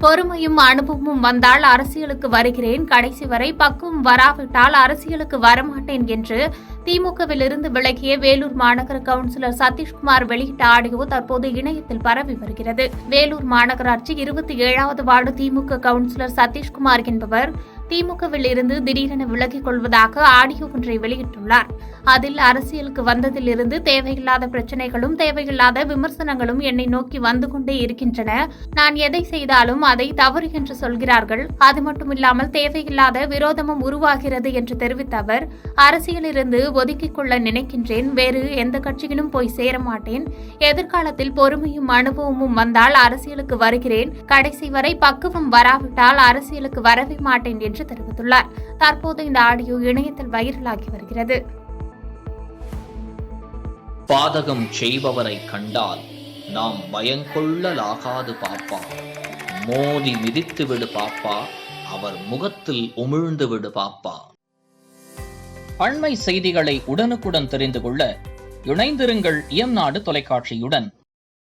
பொறுமையும் அனுபவமும் வந்தால் அரசியலுக்கு வருகிறேன், கடைசி வரை பக்குவம் வராவிட்டால் அரசியலுக்கு வரமாட்டேன் என்று திமுகவிலிருந்து விலகிய வேலூர் மாநகர கவுன்சிலர் சதீஷ்குமார் வெளியிட்ட ஆடியோ தற்போது இணையத்தில் பரவி வருகிறது. வேலூர் மாநகராட்சி 27வது வார்டு திமுக கவுன்சிலர் சதீஷ்குமார் என்பவர் திமுகவில் இருந்து திடீரென விலகிக் கொள்வதாக ஆடியோ ஒன்றை வெளியிட்டுள்ளார். அதில் அரசியலுக்கு வந்ததிலிருந்து தேவையில்லாத பிரச்சனைகளும் தேவையில்லாத விமர்சனங்களும் என்னை நோக்கி வந்து கொண்டே இருக்கின்றன. நான் எதை செய்தாலும் அதை தவறு என்று சொல்கிறார்கள். அது மட்டுமில்லாமல் தேவையில்லாத விரோதமும் உருவாகிறது என்று தெரிவித்த அவர், அரசியலிருந்து ஒதுக்கிக் கொள்ள நினைக்கின்றேன். வேறு எந்த கட்சியிலும் போய் சேர மாட்டேன். எதிர்காலத்தில் பொறுமையும் அனுபவமும் வந்தால் அரசியலுக்கு வருகிறேன். கடைசி வரை பக்குவம் வராவிட்டால் அரசியலுக்கு வரவே மாட்டேன் என்று தெரிவித்துள்ளார். தற்போது இந்த ஆடியோ இணையத்தில் வைரலாகி வருகிறது. பாதகம் செய்பவரை கண்டால் நாம் பயங்கொள்ளலாகாது பாப்பா. மோதி மிதித்து விடு பாப்பா, அவர் முகத்தில் உமிழ்ந்து விடு பாப்பா. அண்மை செய்திகளை உடனுக்குடன் தெரிந்து கொள்ள இணைந்திருங்கள் இயம்நாடு தொலைக்காட்சியுடன்.